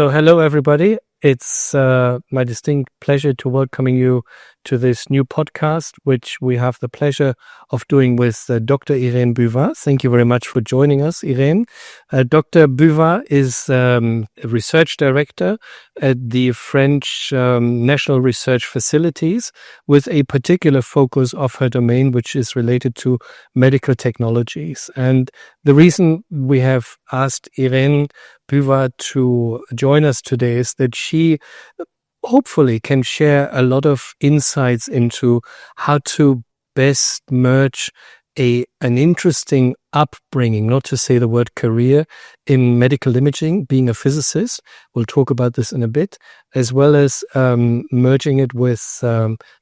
So hello, everybody. It's my distinct pleasure to welcoming you to this new podcast, which we have the pleasure of doing with Dr. Irene Buvat. Thank you very much for joining us, Irene. Dr. Buvat is a research director at the French National Research Facilities with a particular focus of her domain, which is related to medical technologies. And the reason we have asked Irene Buvat to join us today is that she hopefully can share a lot of insights into how to best merge an interesting upbringing, not to say the word career, in medical imaging, being a physicist. We'll talk about this in a bit, as well as merging it with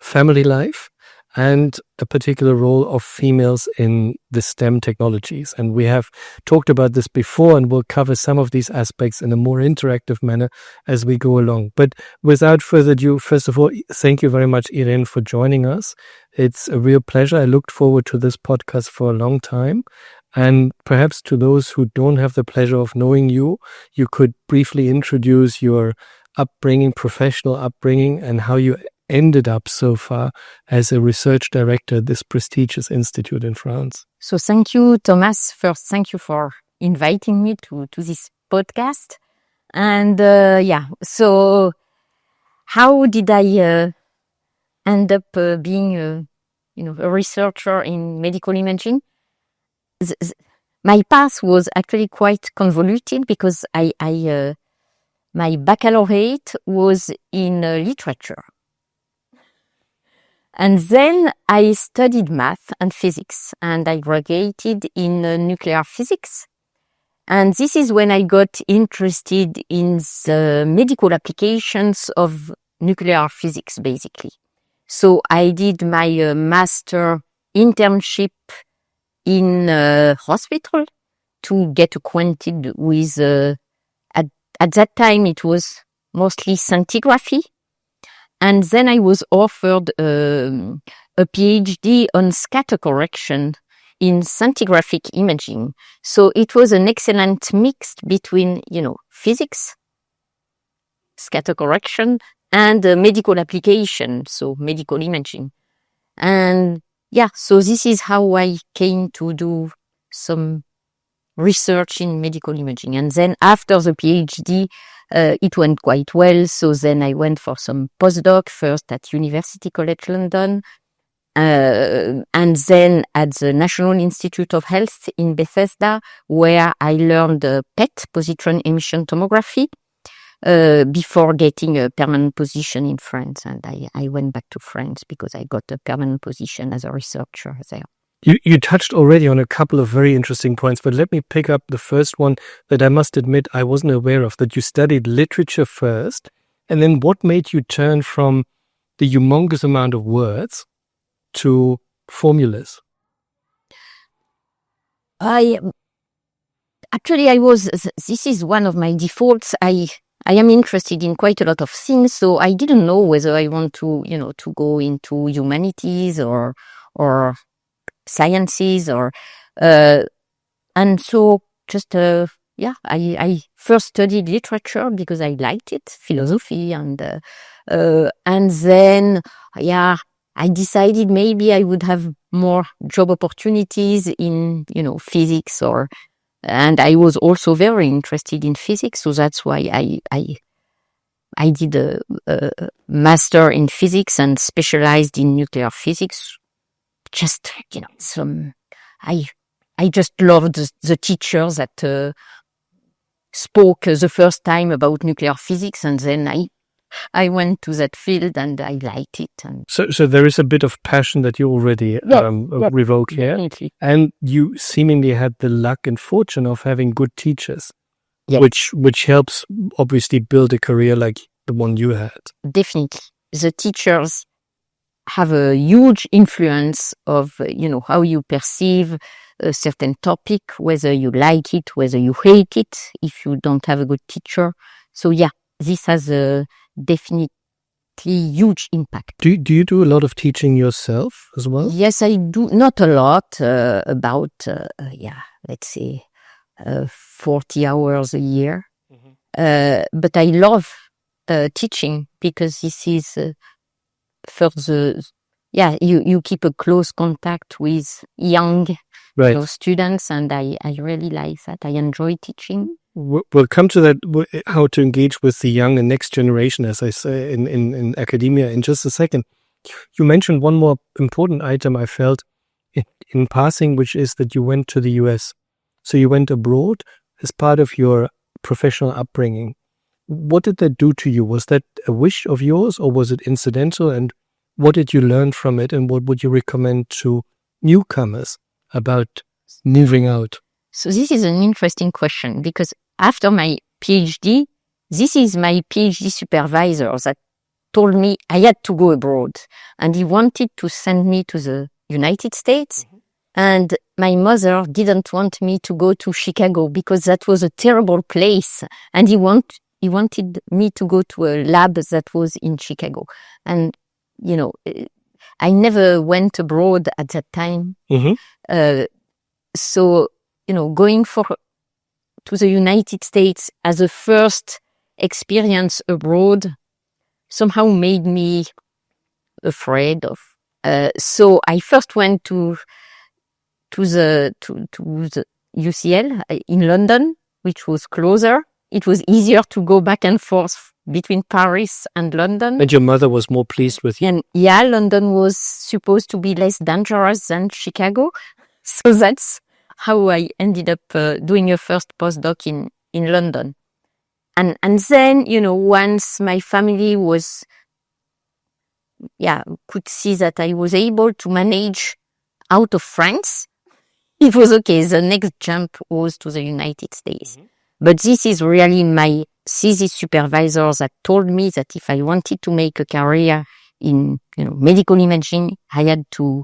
family life and a particular role of females in the STEM technologies. And we have talked about this before, and we'll cover some of these aspects in a more interactive manner as we go along. But without further ado, first of all, thank you very much, Irene, for joining us. It's a real pleasure. I looked forward to this podcast for a long time. And perhaps to those who don't have the pleasure of knowing you, you could briefly introduce your upbringing, professional upbringing, and how you ended up so far as a research director at this prestigious institute in France. So thank you, Thomas. First, thank you for inviting me to this podcast. And so how did I end up being a researcher in medical imaging? My path was actually quite convoluted because my baccalaureate was in literature. And then I studied math and physics, and I graduated in nuclear physics. And this is when I got interested in the medical applications of nuclear physics, basically. So I did my master internship in a hospital to get acquainted with, at that time it was mostly scintigraphy. And then I was offered a PhD on scatter correction in scintigraphic imaging. So it was an excellent mix between, physics, scatter correction, and medical application, so medical imaging. And so this is how I came to do some research in medical imaging. And then after the PhD, it went quite well. So then I went for some postdoc, first at University College London, and then at the National Institute of Health in Bethesda, where I learned PET, positron emission tomography, before getting a permanent position in France. And I went back to France because I got a permanent position as a researcher there. You touched already on a couple of very interesting points, but let me pick up the first one that I must admit I wasn't aware of, that you studied literature first, and then what made you turn from the humongous amount of words to formulas? This is one of my defaults. I am interested in quite a lot of things, so I didn't know whether I want to, to go into humanities or sciences and so just I first studied literature because I liked it, philosophy, and then I decided maybe I would have more job opportunities in physics, and I was also very interested in physics, so that's why I did a master in physics and specialized in nuclear physics. Just, I just loved the teachers that spoke the first time about nuclear physics, and then I went to that field and I liked it. And so there is a bit of passion that you already revoke here, definitely. And you seemingly had the luck and fortune of having good teachers, yes. which helps obviously build a career like the one you had. Definitely, the teachers have a huge influence of, how you perceive a certain topic, whether you like it, whether you hate it, if you don't have a good teacher. So this has a definitely huge impact. Do you do a lot of teaching yourself as well? Yes, I do. Not a lot, about, let's say 40 hours a year. Mm-hmm. But I love teaching because this is you keep a close contact with young students, and I really like that. I enjoy teaching. We'll come to that, how to engage with the young and next generation, as I say, in academia in just a second. You mentioned one more important item I felt in passing, which is that you went to the US. So you went abroad as part of your professional upbringing. What did that do to you? Was that a wish of yours, or was it incidental? And what did you learn from it? And what would you recommend to newcomers about moving out? So this is an interesting question, because after my PhD, this is my PhD supervisor that told me I had to go abroad, and he wanted to send me to the United States. Mm-hmm. And my mother didn't want me to go to Chicago because that was a terrible place. And he wanted me to go to a lab that was in Chicago. And, I never went abroad at that time. Mm-hmm. So, going to the United States as a first experience abroad somehow made me afraid of. So I first went to the UCL in London, which was closer. It was easier to go back and forth between Paris and London. And your mother was more pleased with you? And yeah, London was supposed to be less dangerous than Chicago. So that's how I ended up doing a first postdoc in London. And then, once my family could see that I was able to manage out of France, it was okay. The next jump was to the United States. Mm-hmm. But this is really my thesis supervisor that told me that if I wanted to make a career in, medical imaging, I had to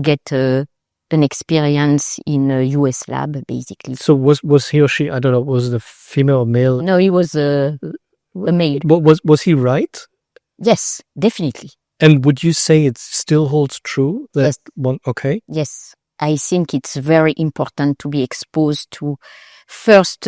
get an experience in a US lab, basically. So was he or she, I don't know, was it a female or male? No, he was a male. Was he right? Yes, definitely. And would you say it still holds true? Yes. Okay. Yes. I think it's very important to be exposed to first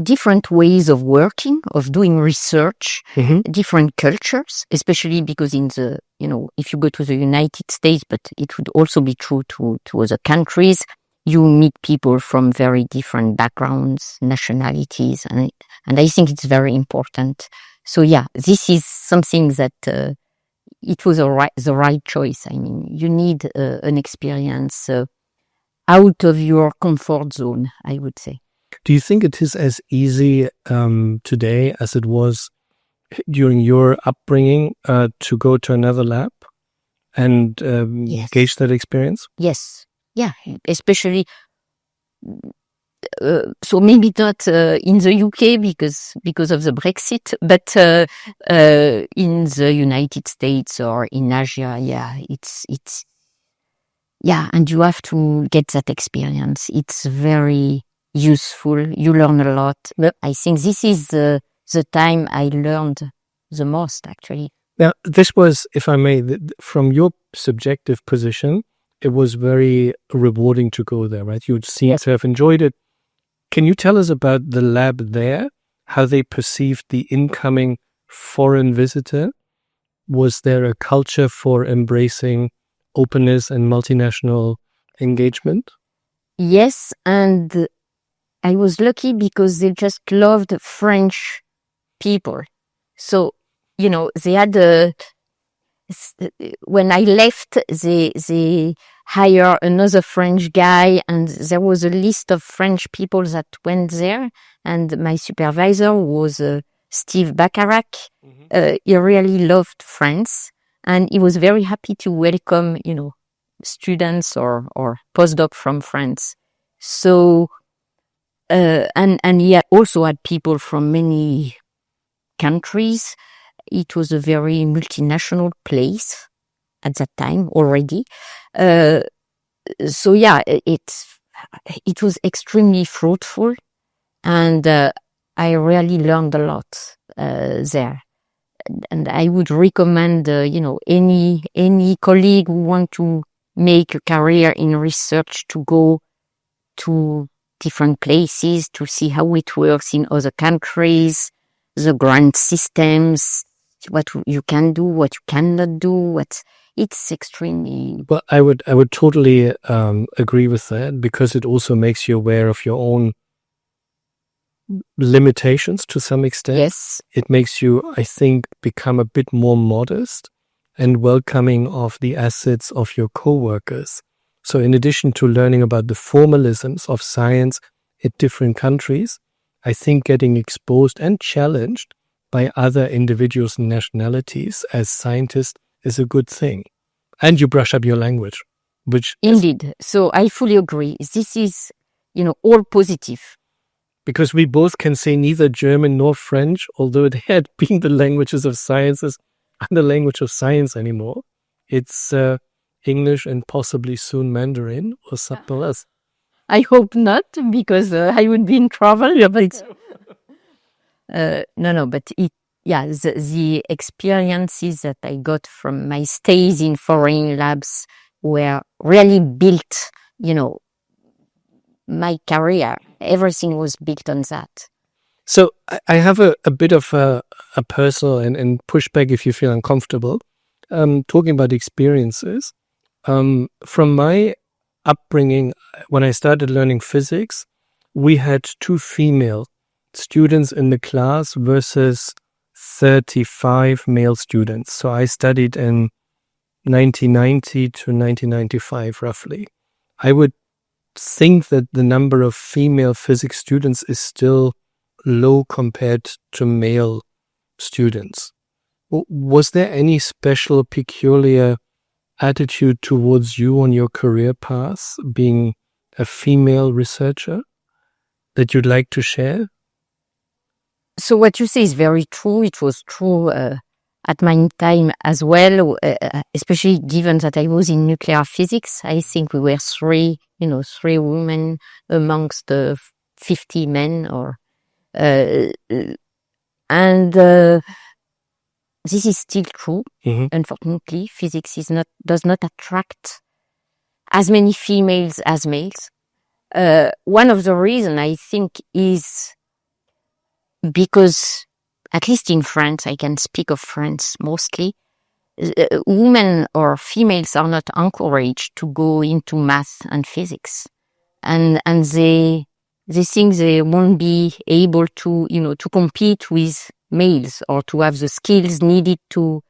different ways of working, of doing research, mm-hmm. different cultures, especially because if you go to the United States, but it would also be true to other countries, you meet people from very different backgrounds, nationalities, and I think it's very important. So this is something that it was the right choice. I mean, you need an experience out of your comfort zone, I would say. Do you think it is as easy today as it was during your upbringing to go to another lab and yes. gauge that experience? Yes. Yeah, especially so maybe not in the UK because of the Brexit, but in the United States or in Asia, it's and you have to get that experience. It's very useful. You learn a lot. I think this is the time I learned the most, actually. Now, this was, if I may, from your subjective position, it was very rewarding to go there, right? You seem yes. to have enjoyed it. Can you tell us about the lab there, how they perceived the incoming foreign visitor? Was there a culture for embracing openness and multinational engagement? Yes, and I was lucky because they just loved French people. So, they had when I left, they hire another French guy, and there was a list of French people that went there. And my supervisor was Steve Bacharach. Mm-hmm. He really loved France, and he was very happy to welcome, students or postdoc from France. So, and he also had people from many countries. It was a very multinational place at that time already. So it was extremely fruitful, and I really learned a lot there. And I would recommend, any colleague who want to make a career in research to go to different places to see how it works in other countries, the grant systems, what you can do, what you cannot do. It's extremely. Well, I would totally agree with that, because it also makes you aware of your own limitations to some extent. Yes. It makes you, I think, become a bit more modest and welcoming of the assets of your co-workers. So in addition to learning about the formalisms of science in different countries, I think getting exposed and challenged by other individuals and nationalities as scientists is a good thing. And you brush up your language, which Indeed. So I fully agree. This is, all positive. Because we both can say neither German nor French, although they had been the languages of sciences and the language of science anymore. It's English and possibly soon Mandarin or something else. I hope not, because I would be in trouble. But no, but the experiences that I got from my stays in foreign labs were really built, my career. Everything was built on that. So I have a bit of a personal and pushback if you feel uncomfortable. Talking about experiences. From my upbringing, when I started learning physics, we had 2 female students in the class versus 35 male students. So I studied in 1990 to 1995, roughly. I would think that the number of female physics students is still low compared to male students. Was there any special, peculiar attitude towards you on your career path, being a female researcher, that you'd like to share? So what you say is very true. It was true at my time as well, especially given that I was in nuclear physics. I think we were 3 women amongst 50 men, and this is still true. Mm-hmm. Unfortunately, physics does not attract as many females as males. One of the reasons, I think, is because, at least in France, I can speak of France mostly, women or females are not encouraged to go into math and physics, and they think they won't be able to to compete with males, or to have the skills needed to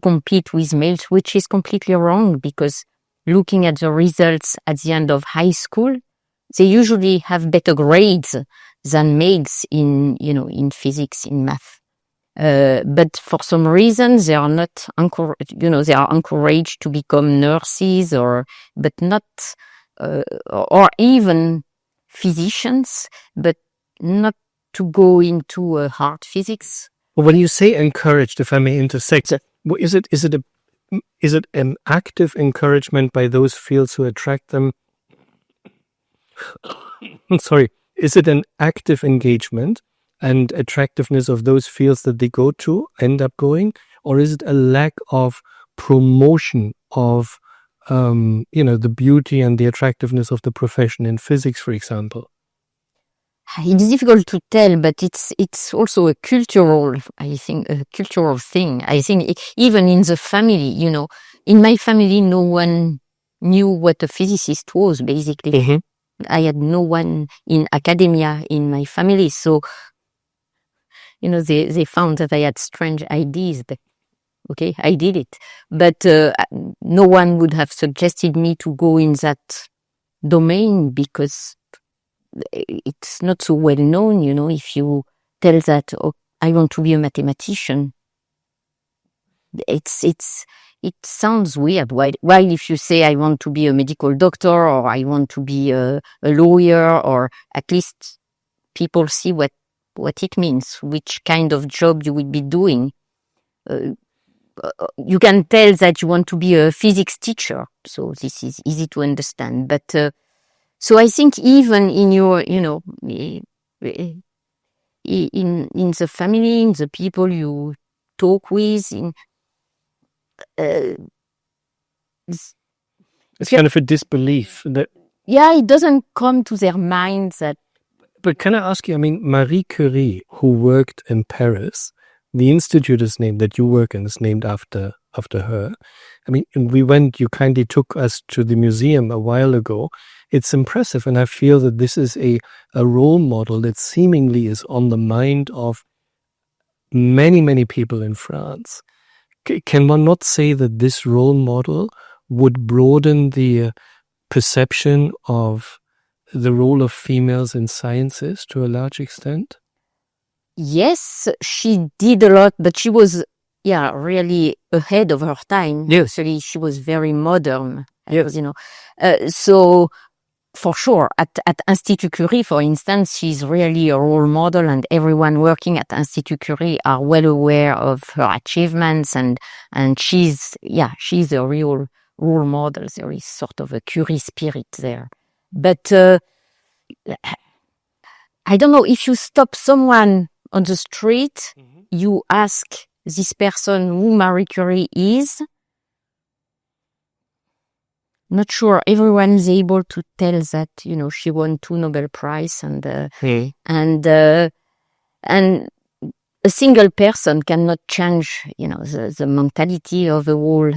compete with males, which is completely wrong, because looking at the results at the end of high school, they usually have better grades than males in physics, in math. But for some reason, they are not they are encouraged to become nurses, but not, or even physicians, but not to go into hard physics. Well, when you say encouraged, if I may intersect, is it an active encouragement by those fields who attract them? Sorry, is it an active engagement and attractiveness of those fields that they end up going, or is it a lack of promotion of the beauty and the attractiveness of the profession in physics, for example? It's difficult to tell, but it's also a cultural, I think, a cultural thing. I think even in the family, in my family, no one knew what a physicist was, basically. Mm-hmm. I had no one in academia in my family, so they found that I had strange ideas. But okay, I did it, but no one would have suggested me to go in that domain, because it's not so well known. If you tell that, oh, I want to be a mathematician, it sounds weird. While if you say I want to be a medical doctor, or I want to be a lawyer, or at least people see what it means, which kind of job you will be doing. You can tell that you want to be a physics teacher, so this is easy to understand. But so I think even in your, in the family, in the people you talk with, it's kind of a disbelief that it doesn't come to their minds that. But can I ask you, I mean, Marie Curie, who worked in Paris, the institute is named, that you work in, is named after her. I mean, you kindly took us to the museum a while ago. It's impressive, and I feel that this is a role model that seemingly is on the mind of many, many people in France. Can one not say that this role model would broaden the perception of the role of females in sciences to a large extent? Yes, she did a lot, but she was, really ahead of her time. Yes. Actually, she was very modern. Yes. So for sure, at Institut Curie, for instance, she's really a role model, and everyone working at Institut Curie are well aware of her achievements, and she's a real role model. There is sort of a Curie spirit there. But I don't know, if you stop someone on the street, you ask this person who Marie Curie is, not sure everyone is able to tell that, she won 2 Nobel Prizes, and a single person cannot change, the mentality of the whole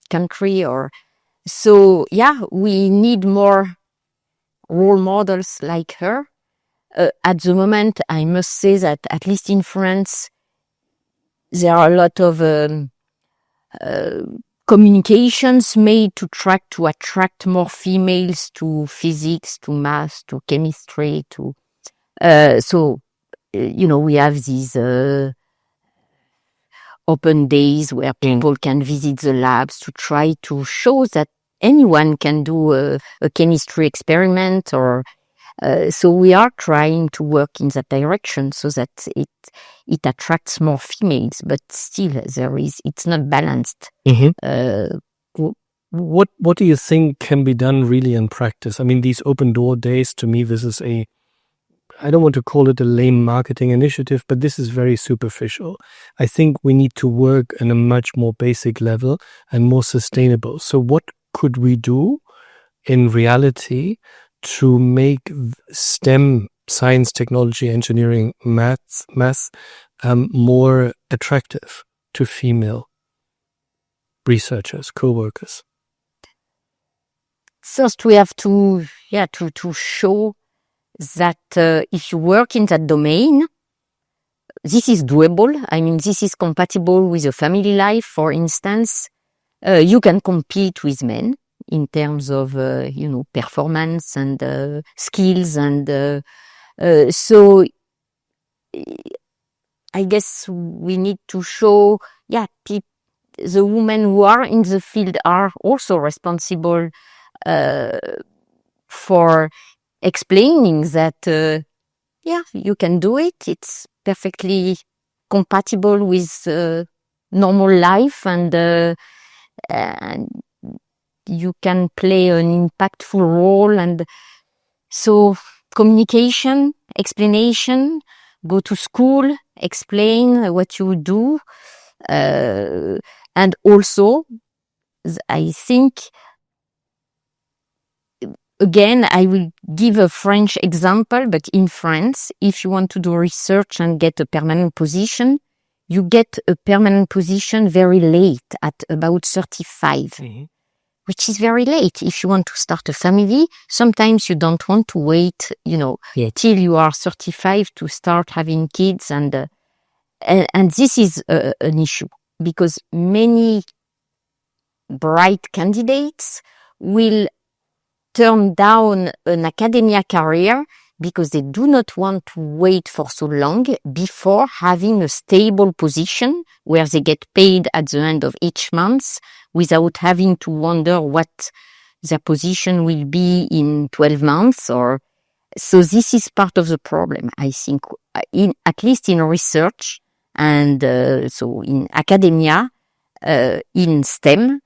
country. So we need more role models like her. At the moment, I must say that at least in France, there are a lot of communications made to try to attract more females to physics, to math, to chemistry, we have these open days where people can visit the labs to try to show that anyone can do a chemistry experiment, or so we are trying to work in that direction so that it attracts more females, but still it's not balanced. What do you think can be done really in practice? I mean, these open door days, to me, this is I don't want to call it a lame marketing initiative, but this is very superficial. I think we need to work on a much more basic level and more sustainable. So what could we do in reality to make STEM, science, technology, engineering, math, more attractive to female researchers, co-workers? First, we have to show that if you work in that domain, this is doable. I mean, this is compatible with a family life. For instance, you can compete with men in terms of, performance and skills. And so I guess we need to show, the women who are in the field are also responsible for explaining that, you can do it. It's perfectly compatible with normal life, and you can play an impactful role. And so communication, explanation, go to school, explain what you do. And also, I think, again, I will give a French example, but in France, if you want to do research and get a permanent position, you get a permanent position very late, at about 35, which is very late. If you want to start a family, sometimes you don't want to wait, till you are 35 to start having kids. And this is an issue, because many bright candidates will turn down an academia career because they do not want to wait for so long before having a stable position where they get paid at the end of each month without having to wonder what their position will be in 12 months. So this is part of the problem, I think, at least in research, and so in academia, in STEM,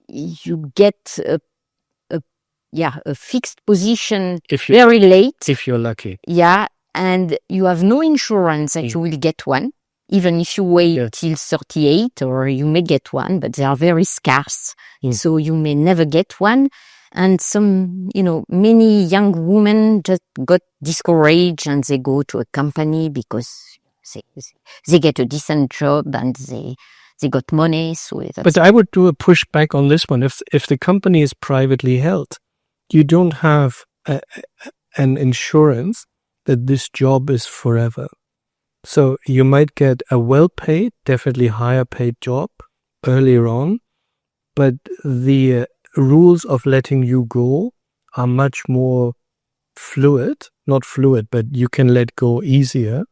you get a fixed position very late. If you're lucky. Yeah, and you have no insurance that you will get one even if you wait till 38, or you may get one, but they are very scarce. So you may never get one. And some, many young women just got discouraged and they go to a company because they get a decent job and they got money. But I would do a pushback on this one. If the company is privately held, you don't have an insurance that this job is forever. So you might get a well-paid, definitely higher-paid job earlier on, but the rules of letting you go are much more fluid, not fluid, but you can be let go easier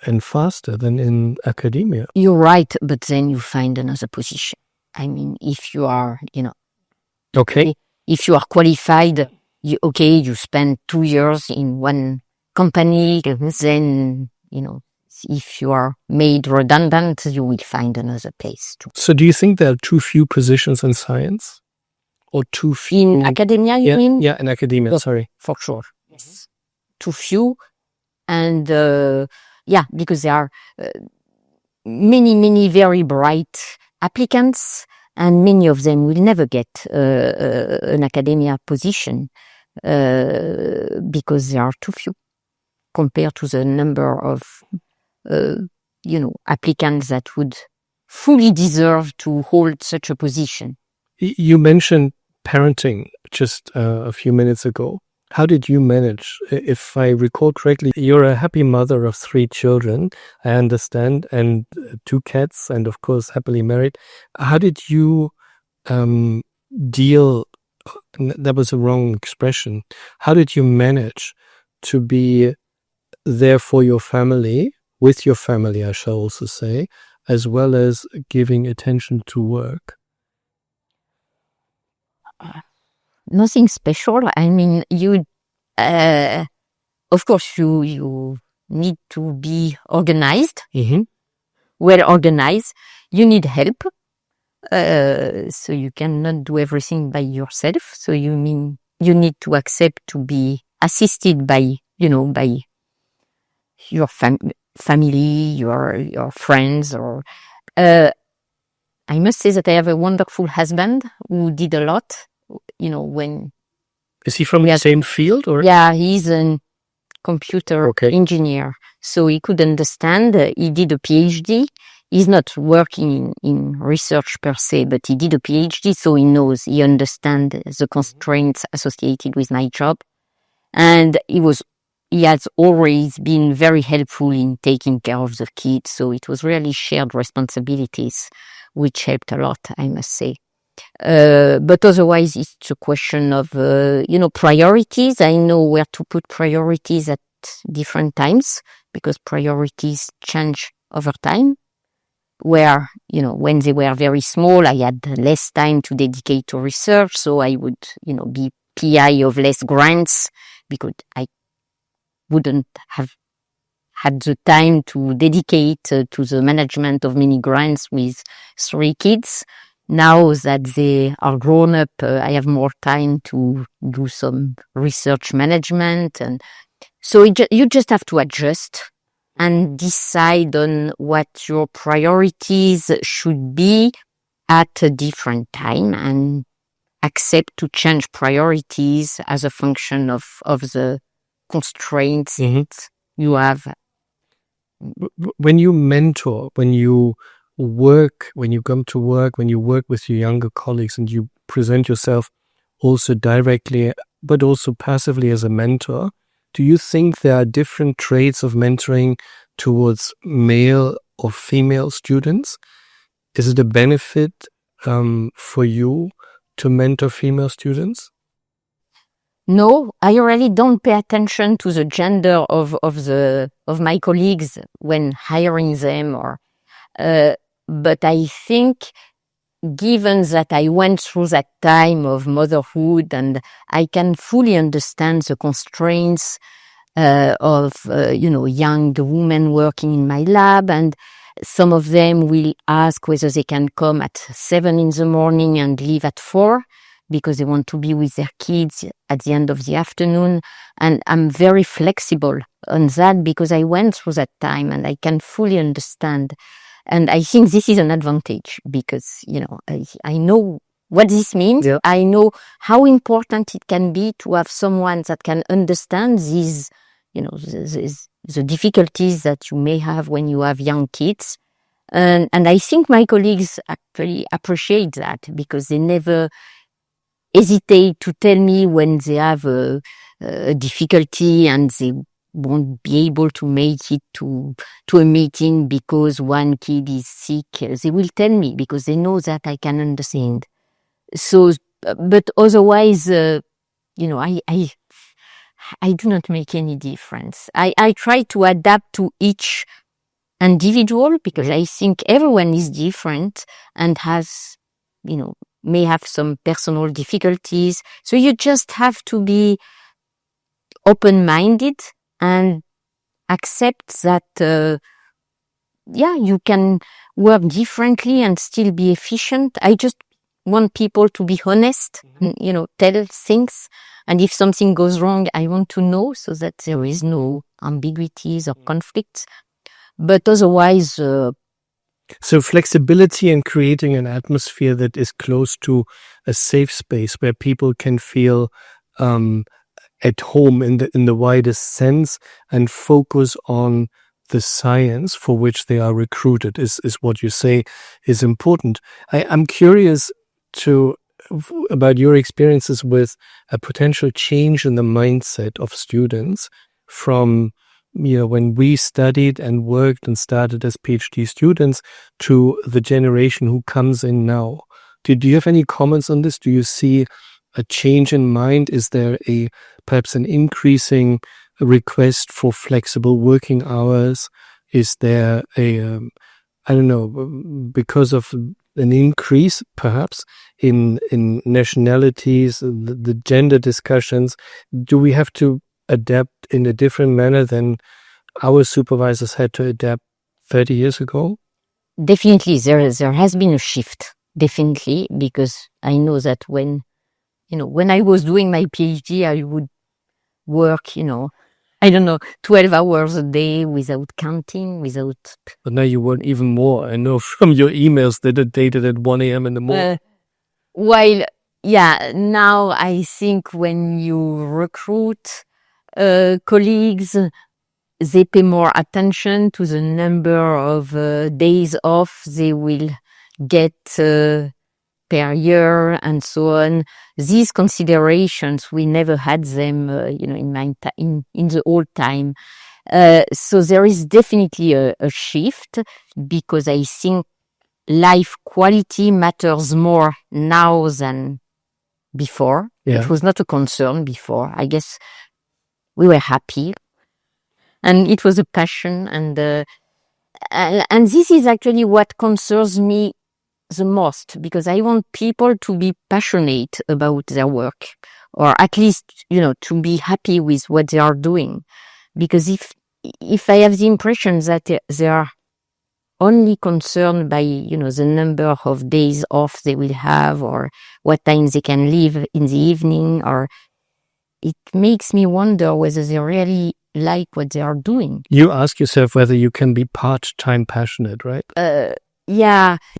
and faster than in academia. You're right, but then you find another position. I mean, if you are, Okay. If you are qualified, you spend 2 years in one company, then, if you are made redundant, you will find another place too. So do you think there are too few positions in science? Or too few? In academia, you mean? Yeah, in academia, sorry. For sure. Yes. Too few. And, because there are many, many very bright applicants, and many of them will never get an academia position because there are too few compared to the number of, applicants that would fully deserve to hold such a position. You mentioned parenting just a few minutes ago. How did you manage? If I recall correctly, you're a happy mother of 3 children, I understand, and 2 cats, and of course, happily married. How did you deal? That was a wrong expression. How did you manage to be there for your family, with your family, I shall also say, as well as giving attention to work? Nothing special. I mean, of course, you need to be organized, well organized. You need help, so you cannot do everything by yourself. So you need to accept to be assisted by your family, your friends, or. I must say that I have a wonderful husband who did a lot. When is he from the same field, or? Yeah, he's a computer engineer, so he could understand. He did a PhD. He's not working in research per se, but he did a PhD, so he understands the constraints associated with my job, and he has always been very helpful in taking care of the kids. So it was really shared responsibilities, which helped a lot, I must say. But otherwise, it's a question of, priorities. I know where to put priorities at different times because priorities change over time. Where, when they were very small, I had less time to dedicate to research. So I would, be PI of less grants because I wouldn't have had the time to dedicate to the management of many grants with 3 kids. Now that they are grown up, I have more time to do some research management. And so you just have to adjust and decide on what your priorities should be at a different time and accept to change priorities as a function of the constraints you have. When you mentor, when you work, when you come to work, when you work with your younger colleagues and you present yourself also directly, but also passively as a mentor, do you think there are different traits of mentoring towards male or female students? Is it a benefit for you to mentor female students? No, I really don't pay attention to the gender of my colleagues when hiring them, but I think, given that I went through that time of motherhood and I can fully understand the constraints of young women working in my lab, and some of them will ask whether they can come at 7 in the morning and leave at 4. because they want to be with their kids at the end of the afternoon. And I'm very flexible on that because I went through that time and I can fully understand. And I think this is an advantage because, I know what this means. Yeah. I know how important it can be to have someone that can understand these, the difficulties that you may have when you have young kids. And I think my colleagues actually appreciate that because they never hesitate to tell me when they have a difficulty and they won't be able to make it to a meeting because one kid is sick. They will tell me because they know that I can understand. So, but otherwise, I do not make any difference. I try to adapt to each individual because I think everyone is different and has, may have some personal difficulties. So you just have to be open-minded and accept that, you can work differently and still be efficient. I just want people to be honest, tell things. And if something goes wrong, I want to know so that there is no ambiguities or conflicts. But otherwise... So flexibility and creating an atmosphere that is close to a safe space where people can feel at home in the widest sense and focus on the science for which they are recruited is what you say is important. I'm curious about your experiences with a potential change in the mindset of students from when we studied and worked and started as PhD students to the generation who comes in now. Do you have any comments on this? Do you see a change in mind? Is there perhaps an increasing request for flexible working hours? Is there because of an increase perhaps in nationalities, the gender discussions? Do we have to adapt in a different manner than our supervisors had to adapt 30 years ago? Definitely, there has been a shift, definitely, because I know that when I was doing my PhD, I would work, 12 hours a day without counting, But now you work even more. I know from your emails that are dated at 1 a.m. in the morning. Now I think when you recruit colleagues, they pay more attention to the number of days off they will get per year and so on. These considerations, we never had them, in the old time. So there is definitely a shift because I think life quality matters more now than before. Yeah. It was not a concern before. I guess we were happy. And it was a passion, and this is actually what concerns me the most, because I want people to be passionate about their work, or at least, to be happy with what they are doing. Because if I have the impression that they are only concerned by, the number of days off they will have, or what time they can leave in the evening, or it makes me wonder whether they really like what they are doing. You ask yourself whether you can be part-time passionate, right?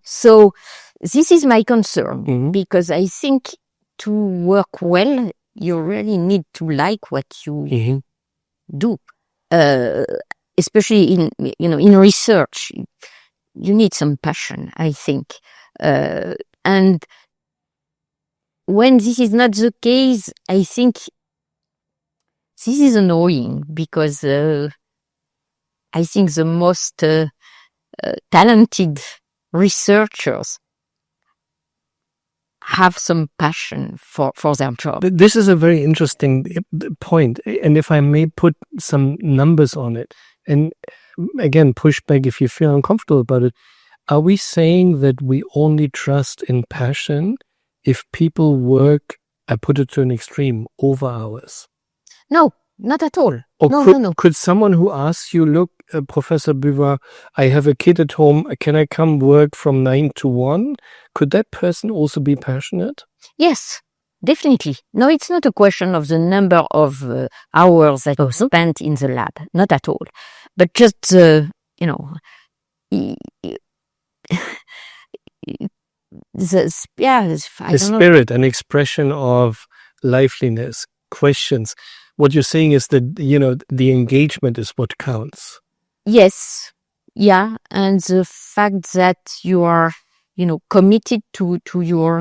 So this is my concern, because I think to work well, you really need to like what you do. Especially in research, you need some passion, I think. And when this is not the case, I think this is annoying, because I think the most talented researchers have some passion for their job. This is a very interesting point. And if I may put some numbers on it, and again, push back if you feel uncomfortable about it, are we saying that we only trust in passion if people work, I put it to an extreme, over hours? No, not at all. Or No. Could someone who asks you, look, Professor Buvat, I have a kid at home, can I come work from 9 to 1? Could that person also be passionate? Yes, Definitely. No, it's not a question of the number of hours that are spent in the lab. Not at all. But just the, the spirit and expression of liveliness, questions. What you're saying is that, the engagement is what counts. Yes. Yeah. And the fact that you are, committed to your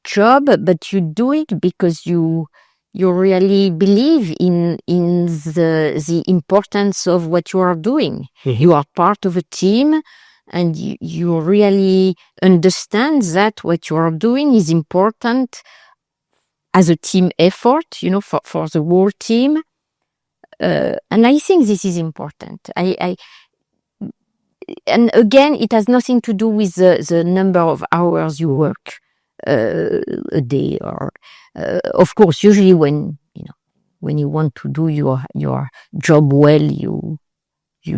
job, but you do it because you really believe in the importance of what you are doing. You are part of a team, and you really understand that what you are doing is important as a team effort, for the whole team. And I think this is important. And again, it has nothing to do with the number of hours you work a day, or of course, usually when you want to do your job well, you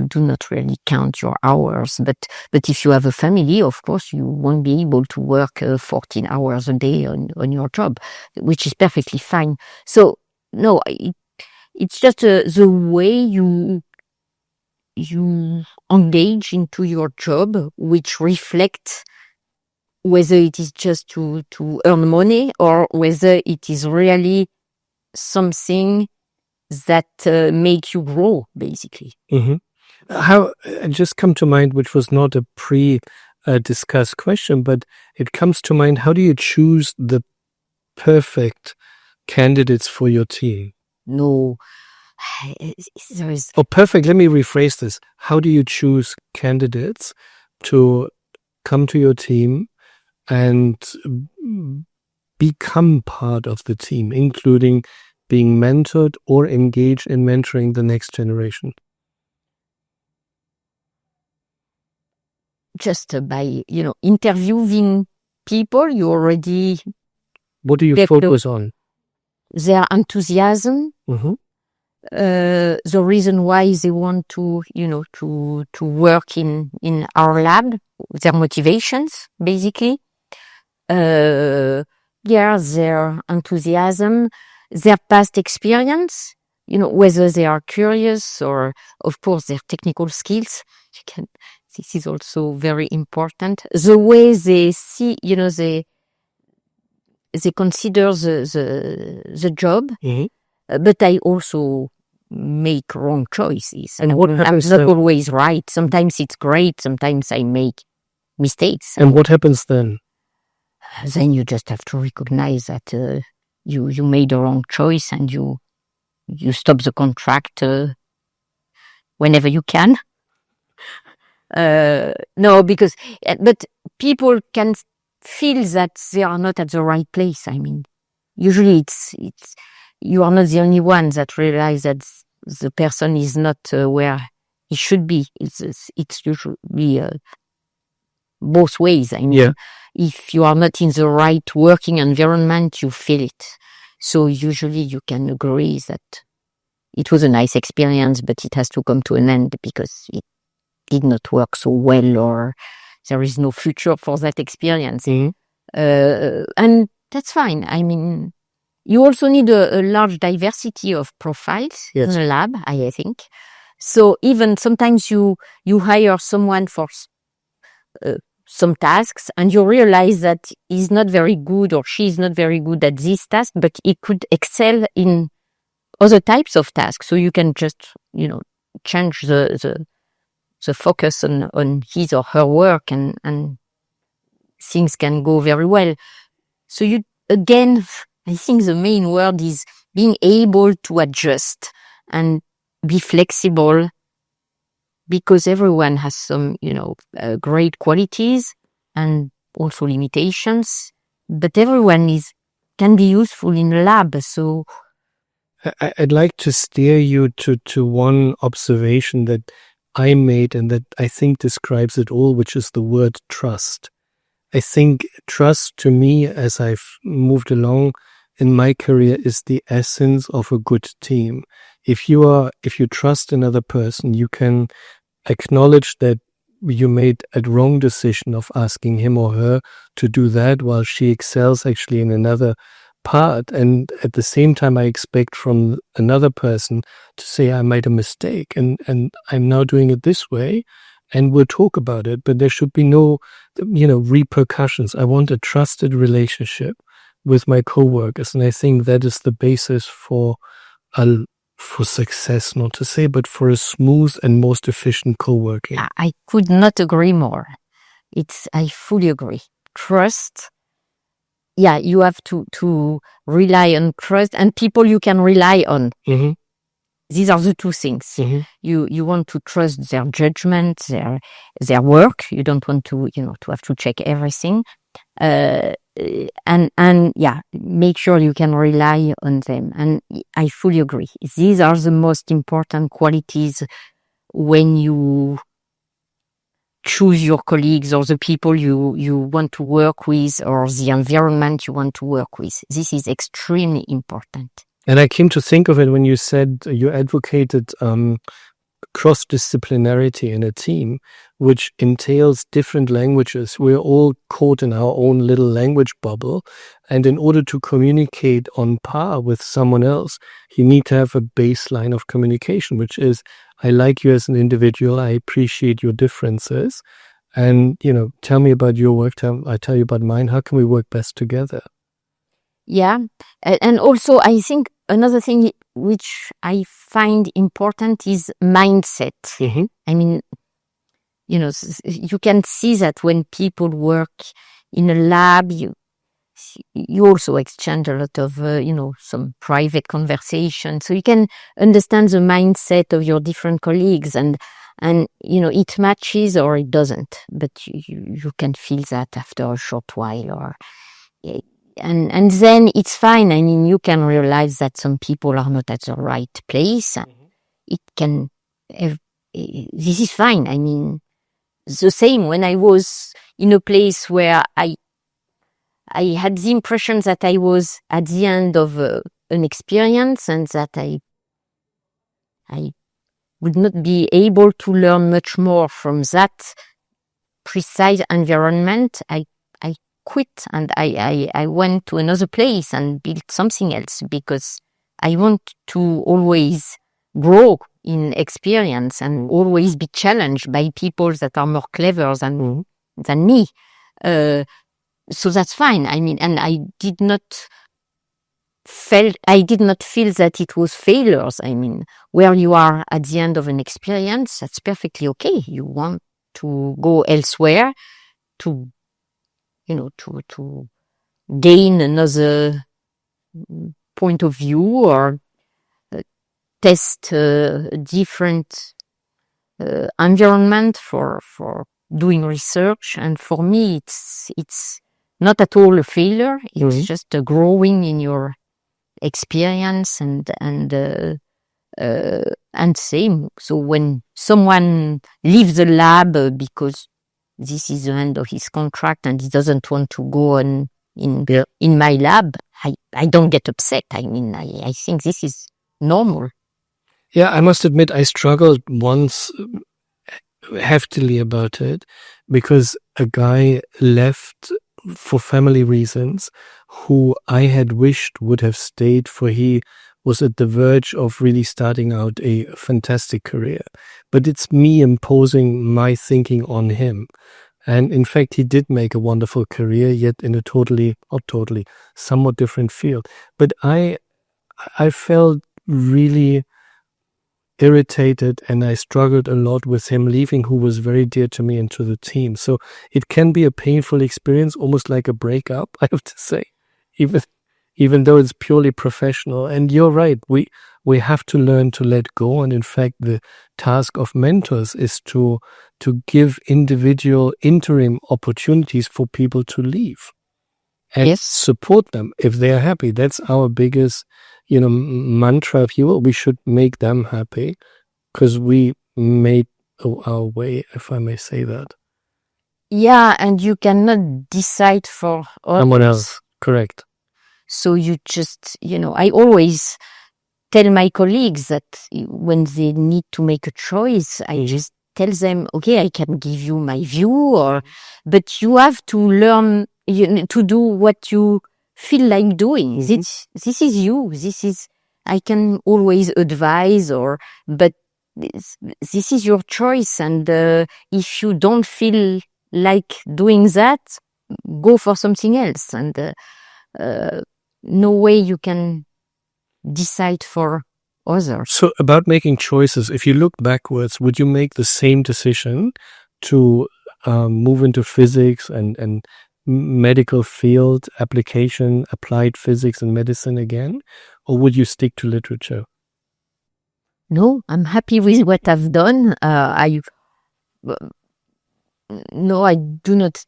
do not really count your hours. But if you have a family, of course, you won't be able to work 14 hours a day on your job, which is perfectly fine. So no, it's just the way you engage into your job, which reflects whether it is just to earn money or whether it is really something that make you grow, basically. How just come to mind, which was not a pre-discussed question, but it comes to mind, how do you choose the perfect candidates for your team? No, there is... perfect. Let me rephrase this. How do you choose candidates to come to your team and become part of the team, including being mentored or engaged in mentoring the next generation? Just by, interviewing people, you already... What do you focus on? Their enthusiasm, the reason why they want to, to work in our lab, their motivations, basically. Their enthusiasm, their past experience, whether they are curious, or, of course, their technical skills. This is also very important. The way they see, they consider the job. But I also make wrong choices. And I'm not always right. Sometimes it's great. Sometimes I make mistakes. And what happens then? Then you just have to recognize that you made the wrong choice, and you stop the contract whenever you can. No, because but people can feel that they are not at the right place. I mean, usually it's you are not the only one that realize that the person is not where he should be. It's usually both ways. I mean, if you are not in the right working environment, you feel it. So usually you can agree that it was a nice experience, but it has to come to an end because it did not work so well, or there is no future for that experience. And that's fine. I mean, you also need a large diversity of profiles in the lab, I think. So even sometimes you hire someone for some tasks, and you realize that he's not very good or she's not very good at this task, but he could excel in other types of tasks. So you can just, change the focus on his or her work, and things can go very well. So again, I think the main word is being able to adjust and be flexible, because everyone has some, great qualities and also limitations, but everyone can be useful in the lab. So I'd like to steer you to one observation that I made, and that I think describes it all, which is the word trust. I think trust, to me, as I've moved along in my career, is the essence of a good team. If you trust another person, you can acknowledge that you made a wrong decision of asking him or her to do that, while she excels actually in another part, and at the same time I expect from another person to say I made a mistake and I'm now doing it this way, and we'll talk about it, but there should be no, repercussions. I want a trusted relationship with my coworkers, and I think that is the basis for success, not to say, but for a smooth and most efficient co-working. I could not agree more. I fully agree. Trust. Yeah, you have to rely on trust and people you can rely on. Mm-hmm. These are the two things. Mm-hmm. You want to trust their judgment, their work. You don't want to have to check everything. And make sure you can rely on them. And I fully agree. These are the most important qualities when you choose your colleagues or the people you want to work with or the environment you want to work with. This is extremely important. And I came to think of it when you said you advocated cross-disciplinarity in a team, which entails different languages. We're all caught in our own little language bubble. And in order to communicate on par with someone else, you need to have a baseline of communication, which is, I like you as an individual. I appreciate your differences. And, tell me about your work. I tell you about mine. How can we work best together? Yeah. And also, I think another thing which I find important is mindset. Mm-hmm. I mean, you can see that when people work in a lab, you also exchange a lot of, some private conversation. So you can understand the mindset of your different colleagues and it matches or it doesn't. But you can feel that after a short while and then it's fine. I mean, you can realize that some people are not at the right place. And this is fine. I mean, the same when I was in a place where I had the impression that I was at the end of an experience and that I would not be able to learn much more from that precise environment. I quit and I went to another place and built something else because I want to always grow in experience and always be challenged by people that are more clever than me. So that's fine. I mean, and I did not feel that it was failures. I mean, where you are at the end of an experience, that's perfectly okay. You want to go elsewhere to gain another point of view or test a different environment for doing research. And for me, it's not at all a failure. It's just a growing in your experience and same. So when someone leaves the lab because this is the end of his contract and he doesn't want to go on in my lab, I don't get upset. I mean, I think this is normal. Yeah, I must admit I struggled once heftily about it because a guy left for family reasons who I had wished would have stayed, for he was at the verge of really starting out a fantastic career. But it's me imposing my thinking on him. And in fact, he did make a wonderful career, yet in a somewhat different field. But I felt really irritated and I struggled a lot with him leaving, who was very dear to me and to the team. So it can be a painful experience, almost like a breakup, I have to say, even though it's purely professional. And you're right, we have to learn to let go. And in fact, the task of mentors is to give individual interim opportunities for people to leave and support them if they are happy. That's our biggest, mantra, if you will. We should make them happy because we made our way, if I may say that. Yeah, and you cannot decide for someone else. Correct. So you just, I always tell my colleagues that when they need to make a choice, I just tell them, okay, I can give you my view, but you have to learn to do what you feel like doing. This is you. This is, I can always advise, but this is your choice. And if you don't feel like doing that, go for something else. And no way you can decide for others. So about making choices, if you look backwards, would you make the same decision to move into physics and medical field application, applied physics and medicine again? Or would you stick to literature? No, I'm happy with what I've done. I do not.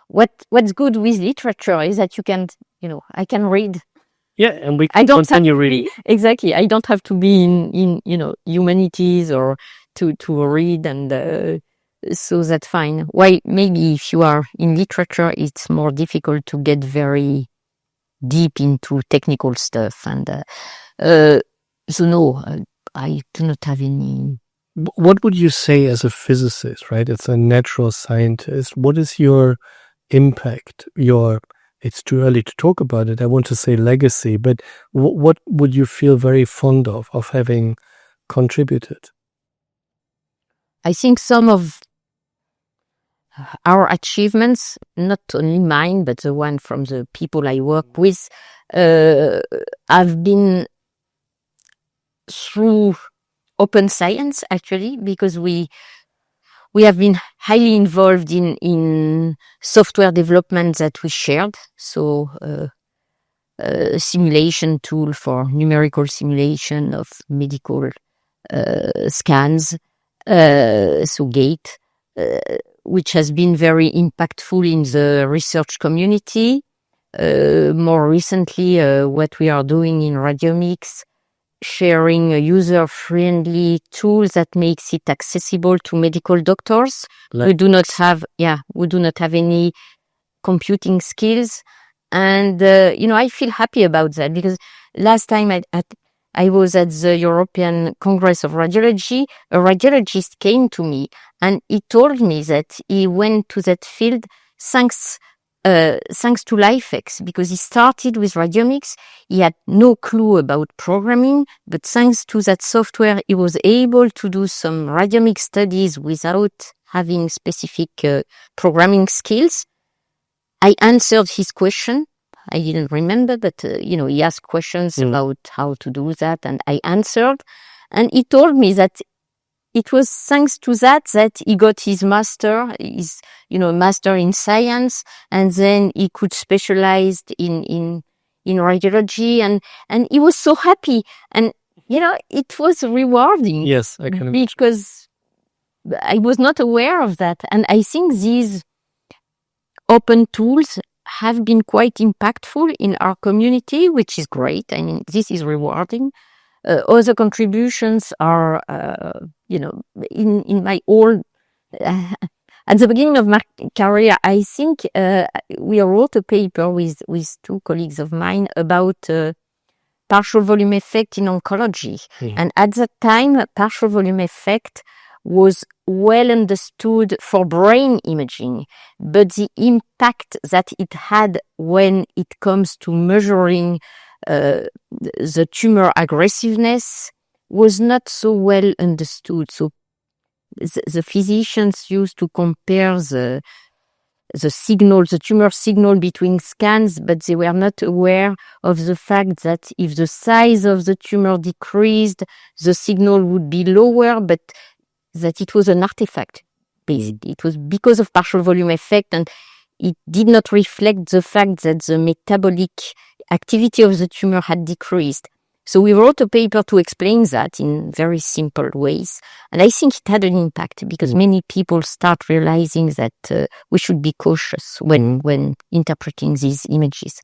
What's good with literature is that you can, I can read. Yeah, and we can continue reading. Exactly. I don't have to be in humanities or to read, and so that's fine. Why? Maybe if you are in literature, it's more difficult to get very deep into technical stuff, and so no, I do not have any. What would you say as a physicist, right? It's a natural scientist. What is your impact, it's too early to talk about it. I want to say legacy, but what would you feel very fond of having contributed? I think some of our achievements, not only mine, but the one from the people I work with, have been through open science, actually, because we have been highly involved in software development that we shared. So a simulation tool for numerical simulation of medical scans, so GATE, which has been very impactful in the research community. More recently, what we are doing in AcademiX, sharing a user-friendly tool that makes it accessible to medical doctors who do not have any computing skills. And, I feel happy about that, because last time I was at the European Congress of Radiology, a radiologist came to me and he told me that he went to that field thanks to LifeX, because he started with AcademiX. He had no clue about programming, but thanks to that software, he was able to do some AcademiX studies without having specific programming skills. I answered his question. I didn't remember, but, he asked questions about how to do that, and I answered. And he told me that it was thanks to that he got his master, master in science, and then he could specialize in radiology, and he was so happy. And, it was rewarding. Yes, I can imagine. Because I was not aware of that. And I think these open tools have been quite impactful in our community, which is great. I mean, this is rewarding. Other contributions are, in my old, at the beginning of my career, I think we wrote a paper with two colleagues of mine about partial volume effect in oncology. And at that time, partial volume effect was well understood for brain imaging, but the impact that it had when it comes to measuring the tumor aggressiveness was not so well understood. So the physicians used to compare the tumor signal between scans, but they were not aware of the fact that if the size of the tumor decreased, the signal would be lower, but that it was an artifact, basically. It was because of partial volume effect, and it did not reflect the fact that the metabolic activity of the tumor had decreased. So we wrote a paper to explain that in very simple ways. And I think it had an impact, because many people start realizing that we should be cautious when interpreting these images.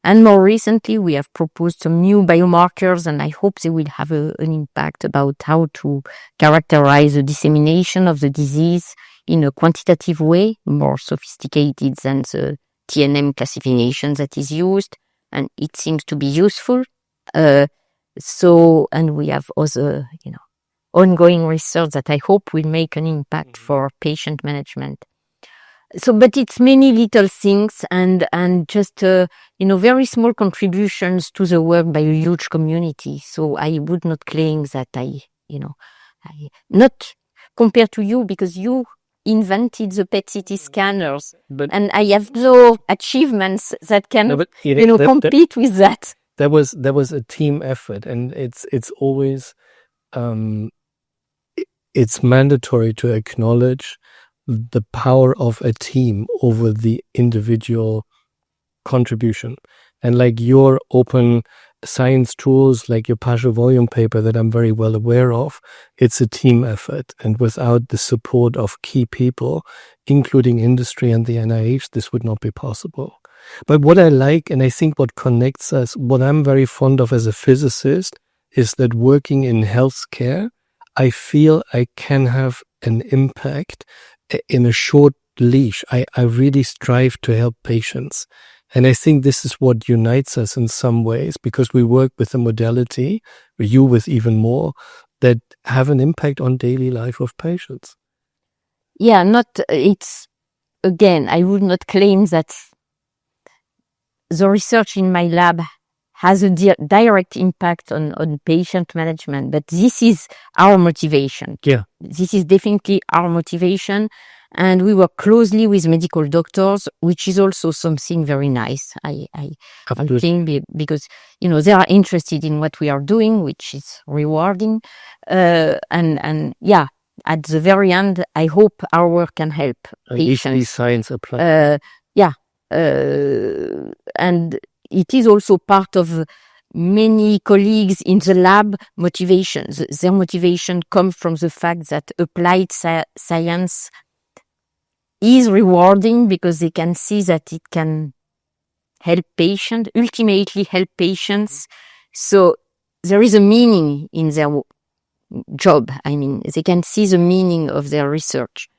And more recently, we have proposed some new biomarkers, and I hope they will have an impact about how to characterize the dissemination of the disease in a quantitative way, more sophisticated than the TNM classification that is used, and it seems to be useful. And we have other, ongoing research that I hope will make an impact for patient management. So, but it's many little things and just, very small contributions to the work by a huge community. So I would not claim that not compared to you, because you invented the PET-CT scanners, and I have no achievements that can, compete with that. There was a team effort, and it's always, it's mandatory to acknowledge the power of a team over the individual contribution. And like your open science tools, like your partial volume paper that I'm very well aware of, it's a team effort. And without the support of key people, including industry and the NIH, this would not be possible. But what I like, and I think what connects us, what I'm very fond of as a physicist, is that working in healthcare, I feel I can have an impact in a short leash. I really strive to help patients. And I think this is what unites us in some ways, because we work with a modality, or you with even more, that have an impact on daily life of patients. Yeah, again, I would not claim that the research in my lab has a direct impact on patient management, but this is our motivation. Yeah. This is definitely our motivation. And we work closely with medical doctors, which is also something very nice. I think, because, they are interested in what we are doing, which is rewarding. And yeah, at the very end, I hope our work can help patients. Science applied. Yeah. And it is also part of many colleagues in the lab motivations. Their motivation comes from the fact that applied science is rewarding, because they can see that it can help patients, ultimately help patients. So there is a meaning in their job. I mean, they can see the meaning of their research.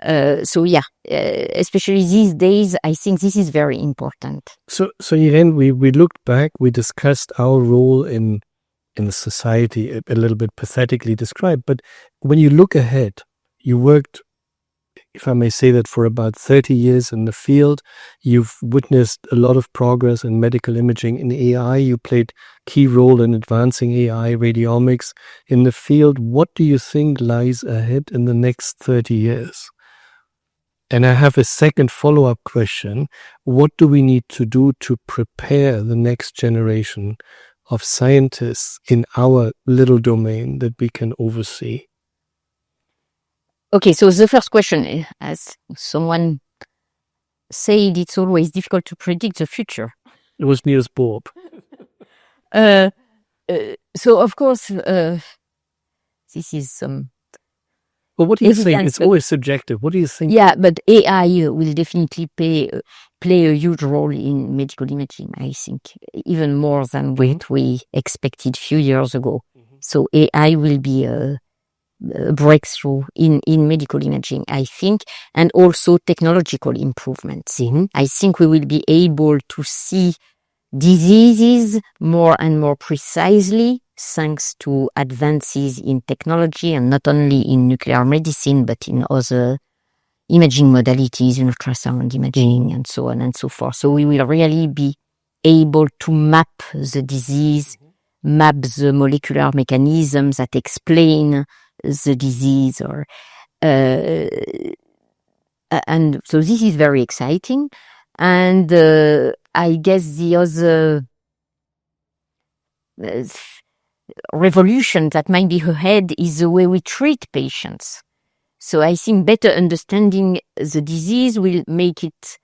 So yeah, especially these days, I think this is very important. So Irene, we looked back, we discussed our role in the society, a little bit pathetically described, but when you look ahead, you worked, if I may say that, for about 30 years in the field. You've witnessed a lot of progress in medical imaging. In AI, you played key role in advancing AI radiomics in the field. What do you think lies ahead in the next 30 years? And I have a second follow-up question. What do we need to do to prepare the next generation of scientists in our little domain that we can oversee? Okay, so the first question, as someone said, it's always difficult to predict the future. It was Niels Bohr. So, of course, this is some... Well, what do you think? It's always subjective. What do you think? Yeah, but AI will definitely play a huge role in medical imaging, I think, even more than what we expected a few years ago. Mm-hmm. So AI will be a breakthrough in medical imaging, I think, and also technological improvements. Mm-hmm. I think we will be able to see diseases more and more precisely, thanks to advances in technology, and not only in nuclear medicine, but in other imaging modalities, in ultrasound imaging, and so on and so forth. So we will really be able to map the disease, map the molecular mechanisms that explain the disease, and so this is very exciting. And I guess the other revolution that might be ahead is the way we treat patients. So I think better understanding the disease will make it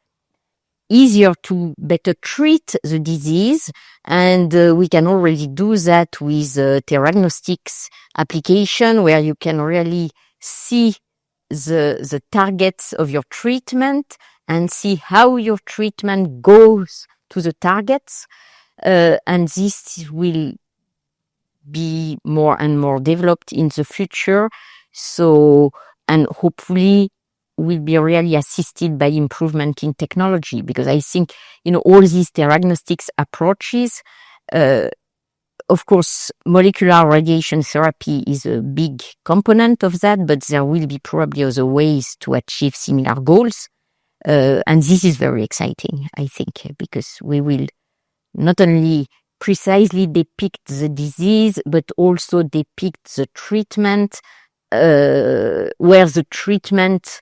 easier to better treat the disease, and we can already do that with diagnostics application, where you can really see the targets of your treatment and see how your treatment goes to the targets, and this will be more and more developed in the future. So, and hopefully will be really assisted by improvement in technology, because I think, all these diagnostics approaches, of course, molecular radiation therapy is a big component of that, but there will be probably other ways to achieve similar goals. And this is very exciting, I think, because we will not only precisely depict the disease, but also depict the treatment, where the treatment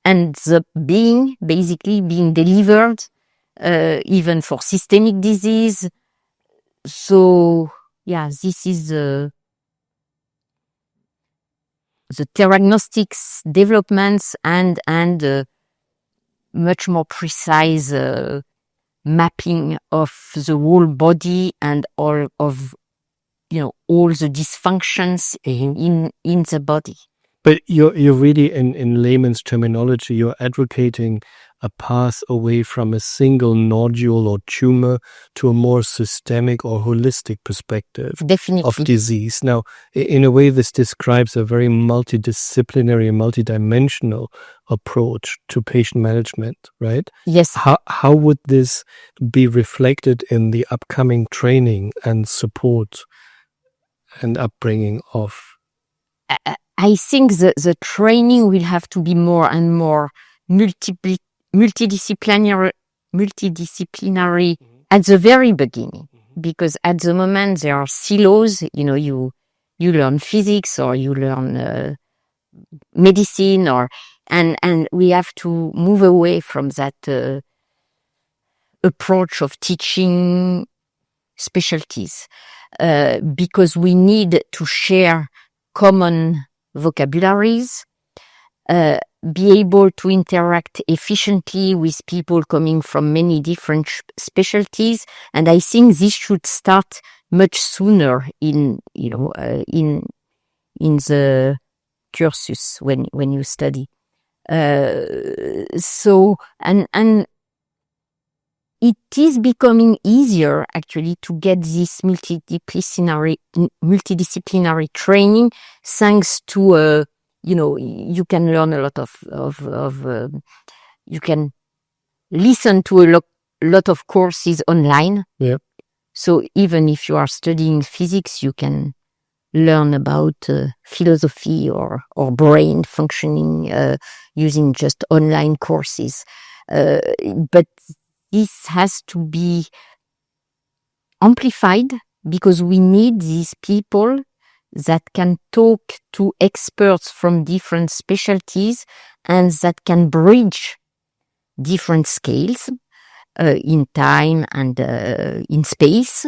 ends up basically being delivered, even for systemic disease. So, yeah, this is the diagnostics developments and much more precise mapping of the whole body and all of, all the dysfunctions in the body. But you're really, in layman's terminology, you're advocating a path away from a single nodule or tumor to a more systemic or holistic perspective Definitely. of disease. Now, in a way, this describes a very multidisciplinary and multidimensional approach to patient management, right? Yes. How would this be reflected in the upcoming training and support and upbringing of? I think the training will have to be more and more multidisciplinary at the very beginning, because at the moment there are silos. You learn physics or you learn medicine, and we have to move away from that approach of teaching specialties, because we need to share common vocabularies, be able to interact efficiently with people coming from many different specialties. And I think this should start much sooner in the cursus when you study. So it is becoming easier actually to get this multidisciplinary training, thanks to you can learn a lot of you can listen to a lot of courses online. Yeah. So even if you are studying physics, you can learn about philosophy or brain functioning using just online courses. But this has to be amplified, because we need these people that can talk to experts from different specialties and that can bridge different scales in time and in space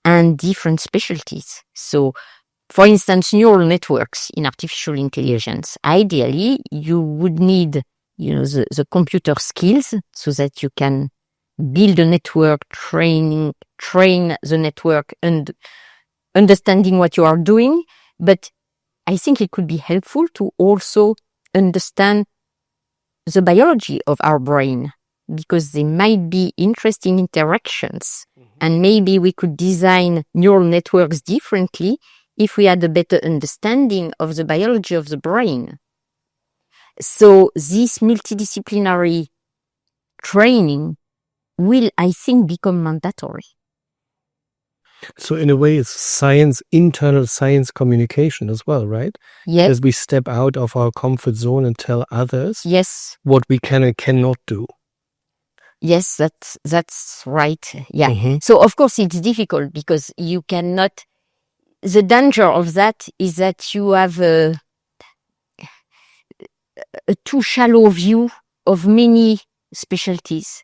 and different specialties. So, for instance, neural networks in artificial intelligence. Ideally, you would need, the computer skills so that you can build a network, train the network, and understanding what you are doing. But I think it could be helpful to also understand the biology of our brain, because there might be interesting interactions, and maybe we could design neural networks differently if we had a better understanding of the biology of the brain. So this multidisciplinary training will, I think, become mandatory. So in a way, it's internal science communication as well, right? Yes. As we step out of our comfort zone and tell others Yes. what we can and cannot do. Yes, that's right. Yeah. So of course it's difficult, because you cannot. The danger of that is that you have a too shallow view of many specialties.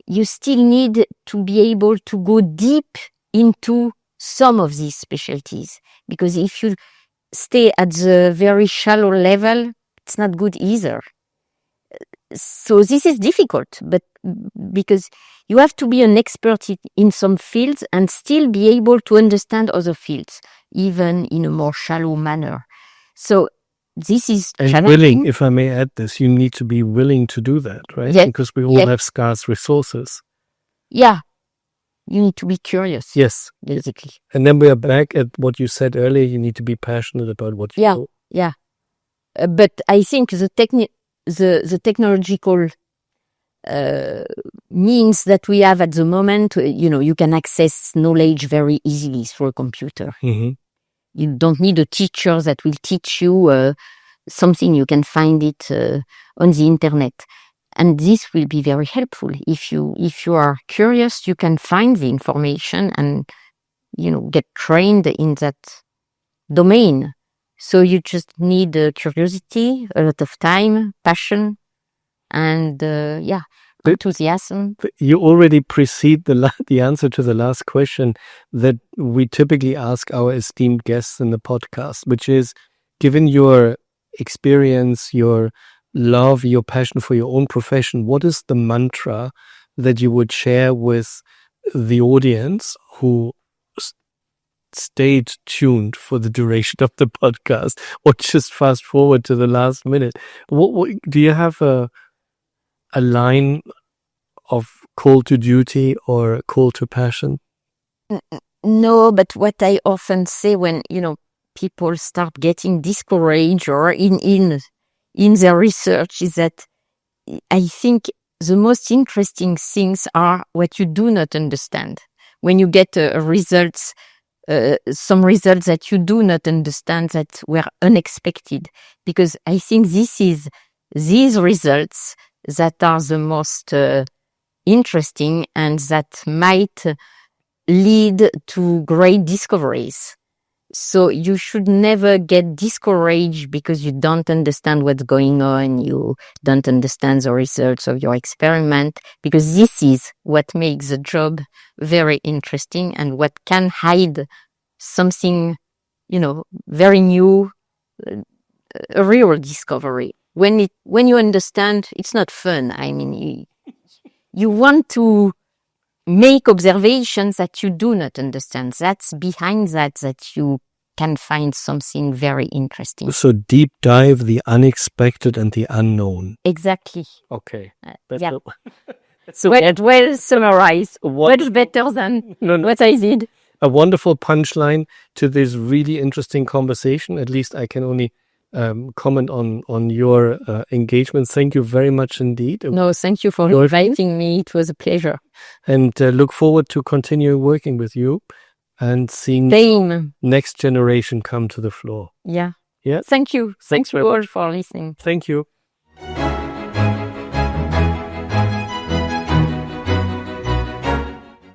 You still need to be able to go deep into some of these specialties, because if you stay at the very shallow level, it's not good either. So this is difficult, but because you have to be an expert in some fields and still be able to understand other fields, even in a more shallow manner. So this is challenging. Willing, if I may add this, you need to be willing to do that, right? Yes. Because we all have scarce resources. Yeah. You need to be curious. Yes. Basically. And then we are back at what you said earlier. You need to be passionate about what you do. Yeah. But I think the technological means that we have at the moment, you can access knowledge very easily through a computer. Mm-hmm. You don't need a teacher that will teach you something you can find it on the internet. And this will be very helpful. If you are curious, you can find the information and, get trained in that domain. So you just need curiosity, a lot of time, passion, and enthusiasm. You already precede the answer to the last question that we typically ask our esteemed guests in the podcast, which is, given your experience, your love, your passion for your own profession, what is the mantra that you would share with the audience who stayed tuned for the duration of the podcast, or just fast forward to the last minute? What do you have a line of call to duty or call to passion? No, but what I often say when, people start getting discouraged or in their research is that I think the most interesting things are what you do not understand. When you get results, some results that you do not understand that were unexpected, because I think these results that are the most interesting and that might lead to great discoveries. So you should never get discouraged because you don't understand what's going on, you don't understand the results of your experiment, because this is what makes the job very interesting and what can hide something, very new, a real discovery. When you understand, it's not fun. I mean, you want to make observations that you do not understand. That's behind that you can find something very interesting. So deep dive the unexpected and the unknown. Exactly. Okay. Yeah. So well summarized. Much better than what I did. A wonderful punchline to this really interesting conversation. At least I can only comment on your engagement. Thank you very much indeed. No, thank you for inviting me. It was a pleasure. And look forward to continuing working with you and seeing next generation come to the floor. Yeah. Yeah. Thank you. Thanks you all for listening. Thank you.